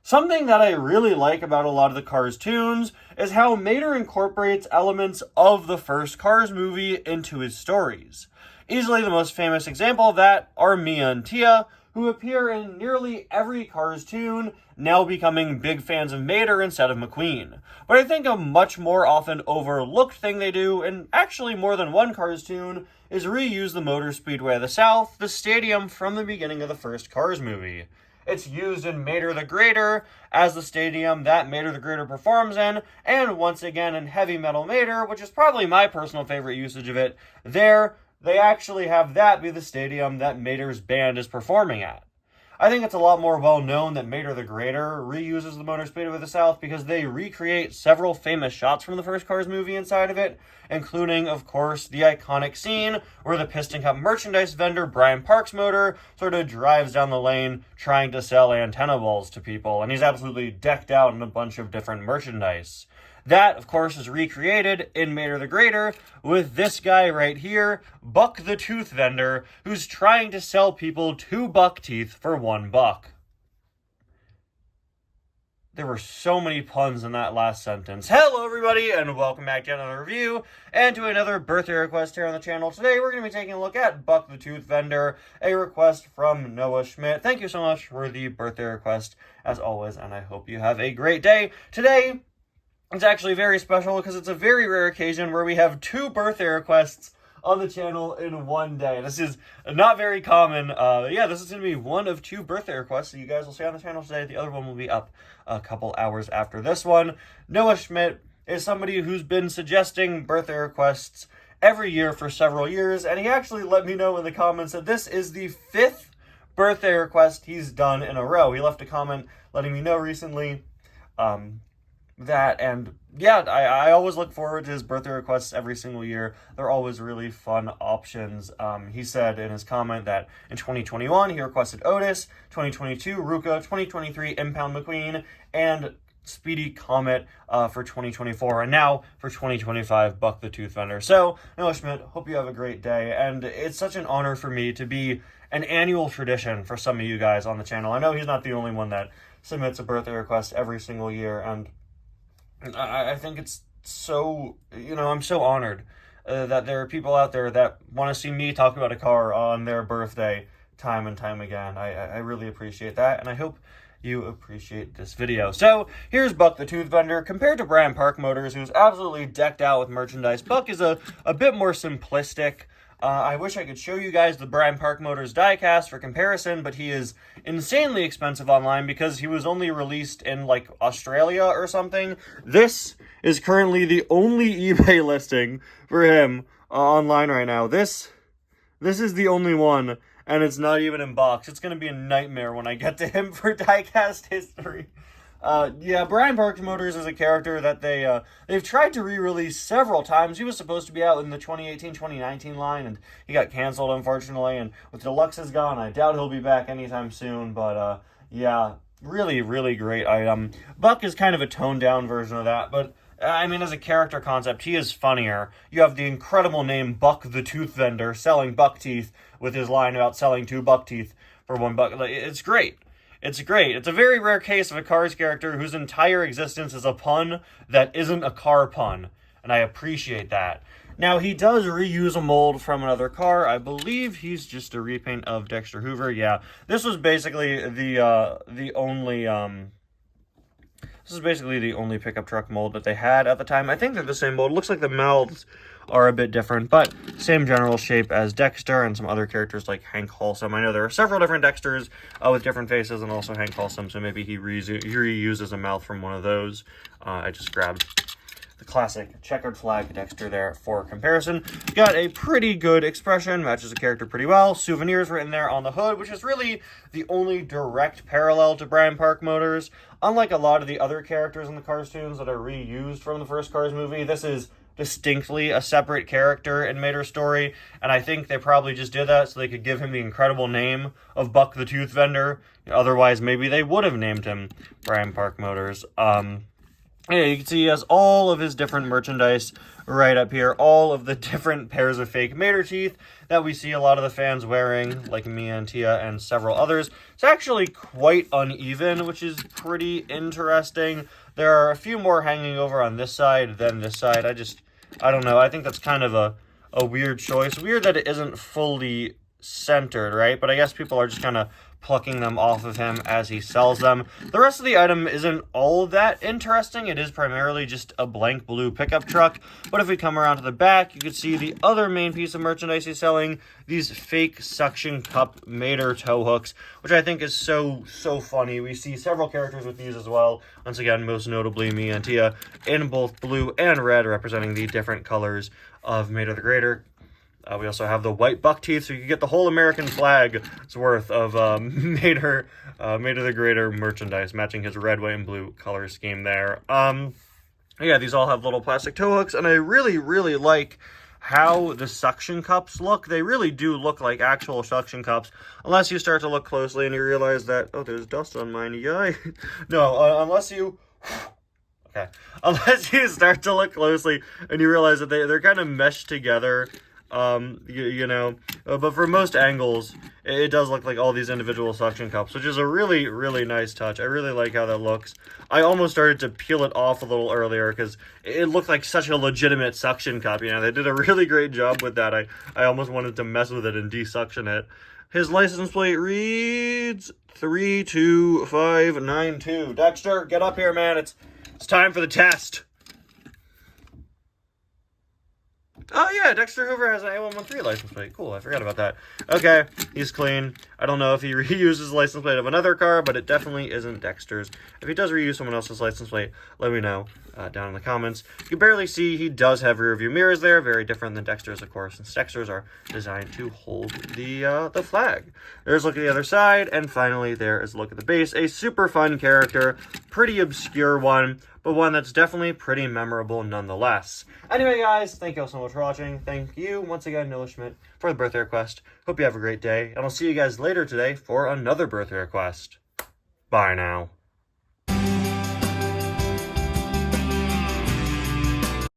Something that I really like about a lot of the Cars tunes is how Mater incorporates elements of the first Cars movie into his stories. Easily the most famous example of that are Mia and Tia, who appear in nearly every Cars tune, now becoming big fans of Mater instead of McQueen. But I think a much more often overlooked thing they do, and actually more than one Cars tune, is reuse the Motor Speedway of the South, the stadium from the beginning of the first Cars movie. It's used in Mater the Greater as the stadium that Mater the Greater performs in, and once again in Heavy Metal Mater, which is probably my personal favorite usage of it. There, they actually have that be the stadium that Mater's band is performing at. I think it's a lot more well known that Mater the Greater reuses the Motor Speedway of the South because they recreate several famous shots from the first Cars movie inside of it, including, of course, the iconic scene where the Piston Cup merchandise vendor Brian Park's motor sort of drives down the lane trying to sell antenna balls to people, and he's absolutely decked out in a bunch of different merchandise. That, of course, is recreated in Mater the Greater with this guy right here, Buck the Tooth Vendor, who's trying to sell people 2 buck teeth for $1. There were so many puns in that last sentence. Hello, everybody, and welcome back to another review and to another birthday request here on the channel. Today, we're going to be taking a look at Buck the Tooth Vendor, a request from Noah Schmidt. Thank you so much for the birthday request, as always, and I hope you have a great day. Today, it's actually very special because it's a very rare occasion where we have 2 birthday requests on the channel in one day. This is not very common. This is going to be one of 2 birthday requests that you guys will see on the channel today. The other one will be up a couple hours after this one. Noah Schmidt is somebody who's been suggesting birthday requests every year for several years, and he actually let me know in the comments that this is the 5th birthday request he's done in a row. He left a comment letting me know recently I always look forward to his birthday requests every single year. They're always really fun options. He said in his comment that in 2021 he requested Otis, 2022 Ruka, 2023 Impound McQueen, and Speedy Comet for 2024, and now for 2025 Buck the Tooth Vendor. So, Noah Schmidt, hope you have a great day, and it's such an honor for me to be an annual tradition for some of you guys on the channel. I know he's not the only one that submits a birthday request every single year, and I think it's so, I'm so honored that there are people out there that want to see me talk about a car on their birthday time and time again. I really appreciate that, and I hope you appreciate this video. So, here's Buck the Tooth Vendor. Compared to Brian Park Motors, who's absolutely decked out with merchandise, Buck is a bit more simplistic. I wish I could show you guys the Brian Park Motors diecast for comparison, but he is insanely expensive online because he was only released in, like, Australia or something. This is currently the only eBay listing for him online right now. This is the only one, and it's not even in box. It's going to be a nightmare when I get to him for diecast history. Brian Park Motors is a character that they've tried to re-release several times. He was supposed to be out in the 2018-2019 line, and he got canceled, unfortunately, and with Deluxe is gone, I doubt he'll be back anytime soon, but, really, really great item. Buck is kind of a toned-down version of that, but, as a character concept, he is funnier. You have the incredible name Buck the Tooth Vendor selling buck teeth with his line about selling 2 buck teeth for $1. It's great. It's great. It's a very rare case of a Cars character whose entire existence is a pun that isn't a car pun, and I appreciate that. Now, he does reuse a mold from another car. I believe he's just a repaint of Dexter Hoover. Yeah, this was basically the only pickup truck mold that they had at the time. I think they're the same mold. It looks like the mouths are a bit different, but same general shape as Dexter and some other characters like Hank Halsum. I know there are several different Dexters with different faces, and also Hank Halsum, so maybe he reuses a mouth from one of those. I just grabbed the classic checkered flag Dexter there for comparison. Got a pretty good expression, matches the character pretty well. Souvenirs written there on the hood, which is really the only direct parallel to Brian Park Motors. Unlike a lot of the other characters in the Cars tunes that are reused from the first Cars movie, this is distinctly a separate character in Mater's story, and I think they probably just did that so they could give him the incredible name of Buck the Tooth Vendor. Otherwise, maybe they would have named him Brian Park Motors. Yeah, you can see he has all of his different merchandise right up here. All of the different pairs of fake Mater teeth that we see a lot of the fans wearing, like me and Tia and several others. It's actually quite uneven, which is pretty interesting. There are a few more hanging over on this side than this side. I don't know. I think that's kind of a weird choice. Weird that it isn't fully centered, right? But I guess people are just kind of plucking them off of him as he sells them. The rest of the item isn't all that interesting. It is primarily just a blank blue pickup truck. But if we come around to the back, you can see the other main piece of merchandise he's selling, these fake suction cup Mater tow hooks, which I think is so funny. We see several characters with these as well. Once again, most notably me and Tia, in both blue and red, representing the different colors of Mater the Greater. We also have the white buck teeth, so you can get the whole American flag's worth of Mater the Greater merchandise, matching his red, white, and blue color scheme there. Yeah, these all have little plastic tow hooks, and I really like how the suction cups look. They really do look like actual suction cups, unless you start to look closely and you realize that, oh, there's dust on mine, yay. No, unless you... Okay. Unless you start to look closely and you realize that they're kind of meshed together. But for most angles, it does look like all these individual suction cups, which is a really nice touch. I really like how that looks. I almost started to peel it off a little earlier because it looked like such a legitimate suction cup. You know, they did a really great job with that. I almost wanted to mess with it and desuction it. His license plate reads 32592. Dexter, get up here, man. It's time for the test. Oh, yeah, Dexter Hoover has an A113 license plate. Cool, I forgot about that. Okay, he's clean. I don't know if he reuses the license plate of another car, but it definitely isn't Dexter's. If he does reuse someone else's license plate, let me know down in the comments. You can barely see he does have rear view mirrors there, very different than Dexter's, of course, since Dexter's are designed to hold the flag. There's a look at the other side, and finally there is a look at the base. A super fun character, pretty obscure one, but one that's definitely pretty memorable nonetheless. Anyway, guys, thank you all so much for watching. Thank you once again, Noah Schmidt, for the birthday request. Hope you have a great day, and I'll see you guys later today for another birthday request. Bye now.